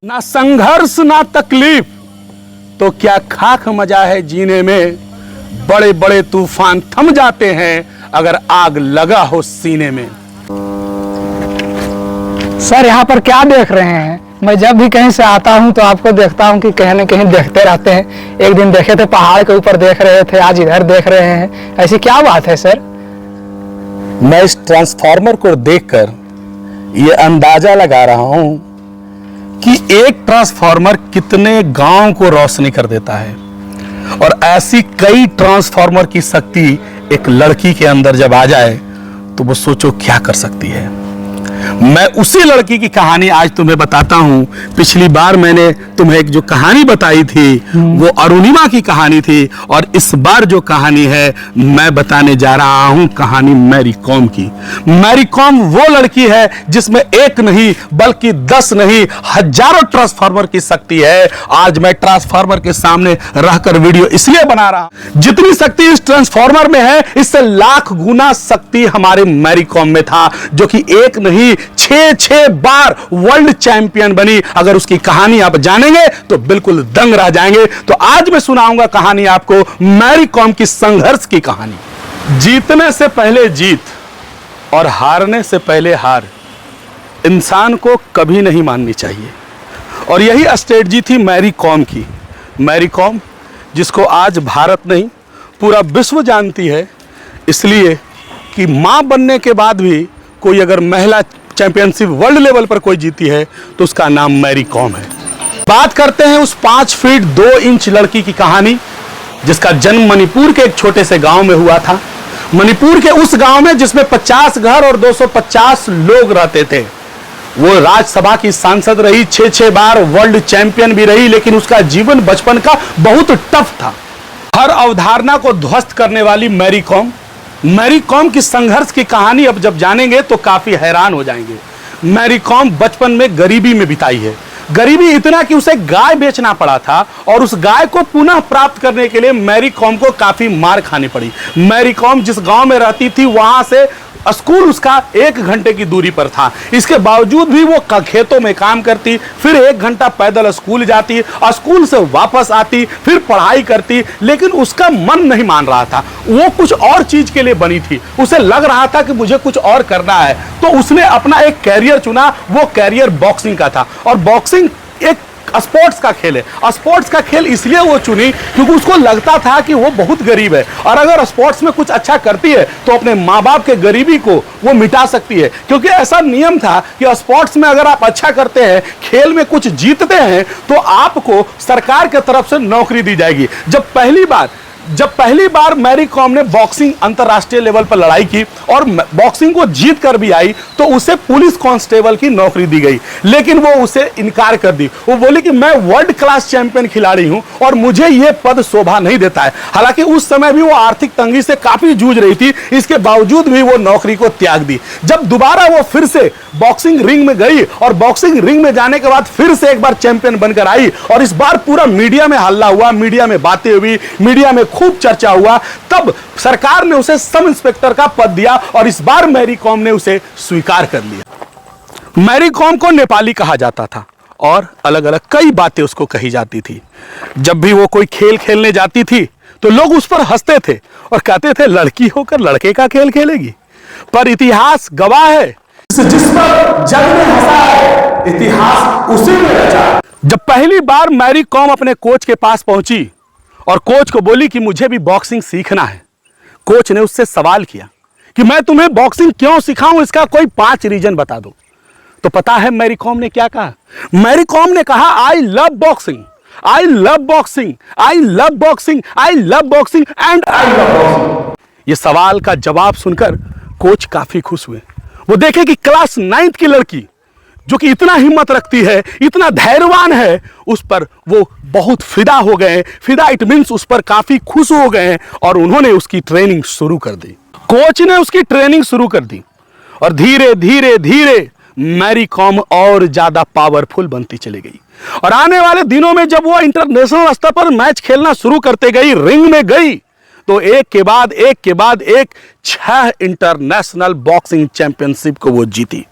ना संघर्ष ना तकलीफ तो क्या खाक मजा है जीने में। बड़े बड़े तूफान थम जाते हैं अगर आग लगा हो सीने में। सर यहाँ पर क्या देख रहे हैं? मैं जब भी कहीं से आता हूँ तो आपको देखता हूँ कि कहीं न कहीं देखते रहते हैं। एक दिन देखे थे पहाड़ के ऊपर देख रहे थे, आज इधर देख रहे हैं, ऐसी क्या बात है सर? मैं इस ट्रांसफार्मर को देखकर ये अंदाजा लगा रहा हूं कि एक ट्रांसफार्मर कितने गांव को रोशनी कर देता है और ऐसी कई ट्रांसफार्मर की शक्ति एक लड़की के अंदर जब आ जाए तो वो सोचो क्या कर सकती है। मैं उसी लड़की की कहानी आज तुम्हें बताता हूं। पिछली बार मैंने तुम्हें एक जो कहानी बताई थी वो अरुणिमा की कहानी थी और इस बार जो कहानी है मैं बताने जा रहा हूं कहानी मैरी कॉम की। मैरी कॉम वो लड़की है जिसमें एक नहीं बल्कि 10 नहीं हजारों ट्रांसफार्मर की शक्ति है। आज मैं ट्रांसफार्मर के सामने रहकर वीडियो इसलिए बना रहा हूं, जितनी शक्ति इस ट्रांसफार्मर में है इससे लाख गुना शक्ति हमारे मैरी कॉम में था, जो कि एक नहीं 6 बार वर्ल्ड चैंपियन बनी। अगर उसकी कहानी आप जानेंगे तो बिल्कुल दंग रह जाएंगे। तो आज मैं सुनाऊंगा कहानी आपको मैरी कॉम की संघर्ष की कहानी। जीतने से पहले जीत और हारने से पहले हार इंसान को कभी नहीं माननी चाहिए और यही स्ट्रेटजी थी मैरी कॉम की। मैरी कॉम जिसको आज भारत नहीं पूरा विश्व जानती है, इसलिए कि मां बनने के बाद भी कोई अगर महिला चैंपियनशिप वर्ल्ड लेवल पर कोई जीती है तो उसका नाम मैरी कॉम है। बात करते हैं उस 5 फीट 2 इंच लड़की की कहानी जिसका जन्म मणिपुर के एक छोटे से गांव में हुआ था। मणिपुर के उस गांव में जिसमें 50 घर और 250 लोग रहते थे। वो राज्यसभा की सांसद रही, 6 बार वर्ल्ड चैंपियन भी रही, लेकिन उसका जीवन बचपन का बहुत टफ था। हर अवधारणा को ध्वस्त करने वाली मैरी कॉम की संघर्ष की कहानी अब जब जानेंगे तो काफी हैरान हो जाएंगे। मैरी कॉम बचपन में गरीबी में बिताई है। गरीबी इतना कि उसे गाय बेचना पड़ा था और उस गाय को पुनः प्राप्त करने के लिए मैरी कॉम को काफी मार खानी पड़ी। मैरी कॉम जिस गांव में रहती थी वहां से स्कूल उसका 1 घंटे की दूरी पर था। इसके बावजूद भी वो खेतों में काम करती, फिर 1 घंटा पैदल स्कूल जाती, स्कूल से वापस आती, फिर पढ़ाई करती, लेकिन उसका मन नहीं मान रहा था। वो कुछ और चीज के लिए बनी थी। उसे लग रहा था कि मुझे कुछ और करना है, तो उसने अपना एक कैरियर चुना। वो कैरियर बॉक्सिंग का था और बॉक्सिंग एक स्पोर्ट्स का खेल है। स्पोर्ट्स का खेल इसलिए वो चुनी क्योंकि उसको लगता था कि वो बहुत गरीब है और अगर स्पोर्ट्स में कुछ अच्छा करती है तो अपने माँ बाप के गरीबी को वो मिटा सकती है। क्योंकि ऐसा नियम था कि स्पोर्ट्स में अगर आप अच्छा करते हैं, खेल में कुछ जीतते हैं, तो आपको सरकार की तरफ से नौकरी दी जाएगी। जब पहली बार मैरी कॉम ने बॉक्सिंग अंतरराष्ट्रीय लेवल पर लड़ाई की और बॉक्सिंग को जीत कर भी आई तो उसे पुलिस कांस्टेबल की नौकरी दी गई, लेकिन वो उसे इनकार कर दी। वो बोली कि मैं वर्ल्ड क्लास चैंपियन खिलाड़ी हूं और मुझे ये पद शोभा नहीं देता है। हालांकि उस समय भी वो आर्थिक तंगी से काफी जूझ रही थी, इसके बावजूद भी वो नौकरी को त्याग दी। जब दोबारा वो फिर से बॉक्सिंग रिंग में गई और बॉक्सिंग रिंग में जाने के बाद फिर से एक बार चैंपियन बनकर आई और इस बार पूरा मीडिया में हल्ला हुआ, मीडिया में बातें हुई, मीडिया में खूब चर्चा हुआ, तब सरकार ने उसे सब इंस्पेक्टर का पद दिया और इस बार मैरी कॉम ने उसे स्वीकार कर लिया। मैरी कॉम को नेपाली कहा जाता था और अलग अलग कई बातें उसको कही जाती थी। जब भी वो कोई खेल खेलने जाती थी तो लोग उस पर हंसते थे और कहते थे लड़की होकर लड़के का खेल खेलेगी। पर इतिहास गवाह है, जिस पर जग ने हंसा है इतिहास उसी में रचा। जब पहली बार मैरी कॉम अपने कोच के पास पहुंची और कोच को बोली कि मुझे भी बॉक्सिंग सीखना है, कोच ने उससे सवाल किया कि मैं तुम्हें बॉक्सिंग क्यों सिखाऊं, इसका कोई 5 रीजन बता दो। तो पता है मैरी कॉम ने क्या कहा? मैरी कॉम ने कहा I love boxing, I love boxing, I love boxing, I love boxing and I love boxing. ये सवाल का जवाब सुनकर कोच काफी खुश हुए। वो देखे कि क्लास 9th की लड़की जो कि इतना हिम्मत रखती है, इतना धैर्यवान है, उस पर वो बहुत फिदा हो गए। फिदा इट मीन्स उस पर काफी खुश हो गए और उन्होंने उसकी ट्रेनिंग शुरू कर दी। कोच ने उसकी ट्रेनिंग शुरू कर दी और धीरे धीरे धीरे मैरी कॉम और ज्यादा पावरफुल बनती चली गई। और आने वाले दिनों में जब वो इंटरनेशनल स्तर पर मैच खेलना शुरू करते गई, रिंग में गई, तो एक के बाद एक 6 इंटरनेशनल बॉक्सिंग चैंपियनशिप को वो जीती।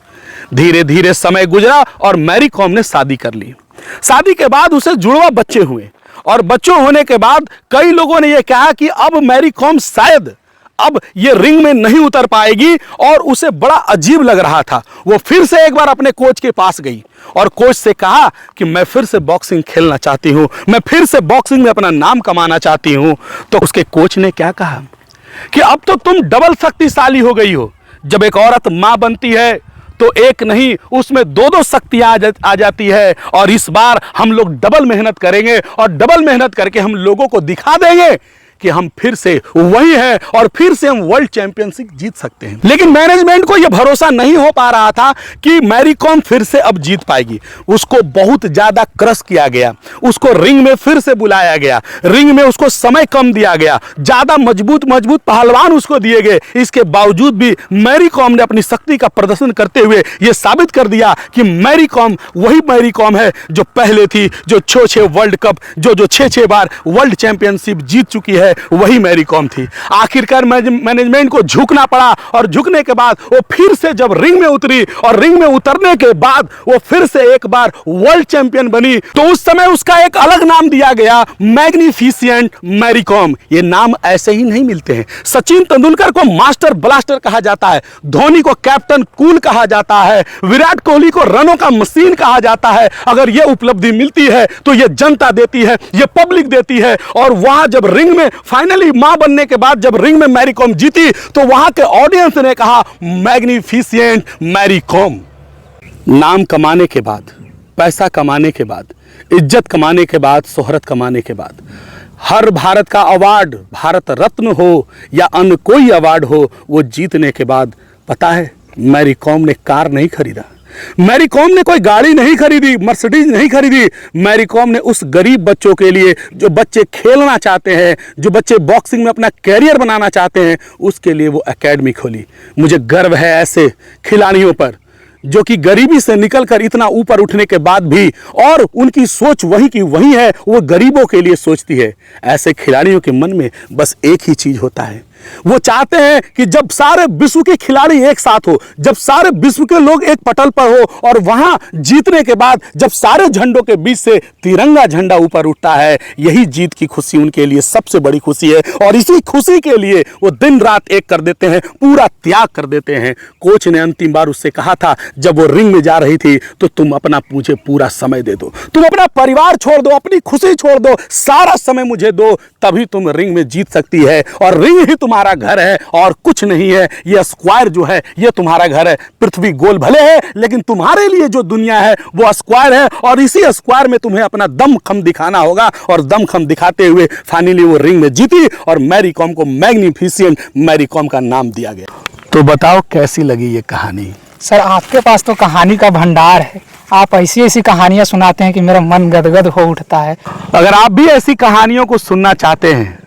धीरे धीरे समय गुजरा और मैरी कॉम ने शादी कर ली। शादी के बाद उसे जुड़वा बच्चे हुए और बच्चों होने के बाद कई लोगों ने यह कहा कि अब मैरी कॉम शायद अब ये रिंग में नहीं उतर पाएगी और उसे बड़ा अजीब लग रहा था। वो फिर से एक बार अपने कोच के पास गई और कोच से कहा कि मैं फिर से बॉक्सिंग खेलना चाहती हूं, मैं फिर से बॉक्सिंग में अपना नाम कमाना चाहती हूं। तो उसके कोच ने क्या कहा कि अब तो तुम डबल शक्तिशाली हो गई हो। जब एक औरत मां बनती है तो एक नहीं उसमें दो दो शक्तियां आ जाती है और इस बार हम लोग डबल मेहनत करेंगे और डबल मेहनत करके हम लोगों को दिखा देंगे कि हम फिर से वही हैं और फिर से हम वर्ल्ड चैंपियनशिप जीत सकते हैं। लेकिन मैनेजमेंट को यह भरोसा नहीं हो पा रहा था कि मैरी कॉम फिर से अब जीत पाएगी। उसको बहुत ज्यादा क्रश किया गया, उसको रिंग में फिर से बुलाया गया, रिंग में उसको समय कम दिया गया, ज्यादा मजबूत पहलवान उसको दिए गए। इसके बावजूद भी मैरी कॉम ने अपनी शक्ति का प्रदर्शन करते हुए यह साबित कर दिया कि मैरी कॉम वही मैरी कॉम है जो पहले थी, जो 6 वर्ल्ड कप, जो 6 बार वर्ल्ड चैंपियनशिप जीत चुकी है, वही मैरी कॉम थी। आखिरकार मैनेजमेंट को झुकना पड़ा और झुकने के बाद वो फिर से जब रिंग में उतरी और रिंग में उतरने के बाद वो फिर से एक बार वर्ल्ड चैंपियन बनी, तो उस समय उसका एक अलग नाम दिया गया, मैग्निफिसेंट मैरी कॉम। ये नाम ऐसे ही नहीं मिलते हैं। सचिन तेंदुलकर को मास्टर ब्लास्टर कहा जाता है, धोनी को कैप्टन कूल कहा जाता है, विराट कोहली को रनों का मशीन कहा जाता है। अगर ये उपलब्धि मिलती है तो ये जनता देती है, ये पब्लिक देती है। और वहां जब रिंग में फाइनली मां बनने के बाद जब रिंग में मैरी कॉम जीती तो वहां के ऑडियंस ने कहा मैग्निफिसेंट मैरी कॉम। नाम कमाने के बाद, पैसा कमाने के बाद, इज्जत कमाने के बाद, शोहरत कमाने के बाद, हर भारत का अवार्ड, भारत रत्न हो या अन्य कोई अवार्ड हो, वो जीतने के बाद पता है मैरी कॉम ने कार नहीं खरीदा, मैरी कॉम ने कोई गाड़ी नहीं खरीदी, मर्सिडीज नहीं खरीदी। मैरी कॉम ने उस गरीब बच्चों के लिए, जो बच्चे खेलना चाहते हैं, जो बच्चे बॉक्सिंग में अपना कैरियर बनाना चाहते हैं, उसके लिए वो एकेडमी खोली। मुझे गर्व है ऐसे खिलाड़ियों पर जो कि गरीबी से निकलकर इतना ऊपर उठने के बाद भी और उनकी सोच वही की वही है, वो गरीबों के लिए सोचती है। ऐसे खिलाड़ियों के मन में बस एक ही चीज होता है, वो चाहते हैं कि जब सारे विश्व के खिलाड़ी एक साथ हो, जब सारे विश्व के लोग एक पटल पर हो और वहां जीतने के बाद जब सारे झंडों के बीच से तिरंगा झंडा ऊपर उठता है, यही जीत की खुशी उनके लिए सबसे बड़ी खुशी है। और इसी खुशी के लिए वो दिन रात एक कर देते हैं, पूरा त्याग कर देते हैं। कोच ने अंतिम बार उससे कहा था जब वो रिंग में जा रही थी, तो तुम अपना मुझे पूरा समय दे दो, तुम अपना परिवार छोड़ दो, अपनी खुशी छोड़ दो, सारा समय मुझे दो, तभी तुम रिंग में जीत सकती है। और रिंग ही तुम्हारा घर है और कुछ नहीं है। ये स्क्वायर जो है ये तुम्हारा घर है। पृथ्वी गोल भले है लेकिन तुम्हारे लिए जो दुनिया है वो स्क्वायर है और इसी स्क्वायर में तुम्हें अपना दमखम दिखाना होगा। और दमखम दिखाते हुए फाइनली वो रिंग में जीती और मैरी कॉम को मैग्निफिसेंट मैरी कॉम का नाम दिया गया। तो बताओ कैसी लगी ये कहानी? सर आपके पास तो कहानी का भंडार है, आप ऐसी ऐसी कहानियां सुनाते हैं कि मेरा मन गदगद हो उठता है। अगर आप भी ऐसी कहानियों को सुनना चाहते हैं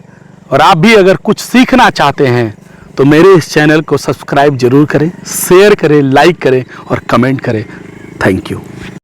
और आप भी अगर कुछ सीखना चाहते हैं तो मेरे इस चैनल को सब्सक्राइब जरूर करें, शेयर करें, लाइक करें और कमेंट करें। Thank you.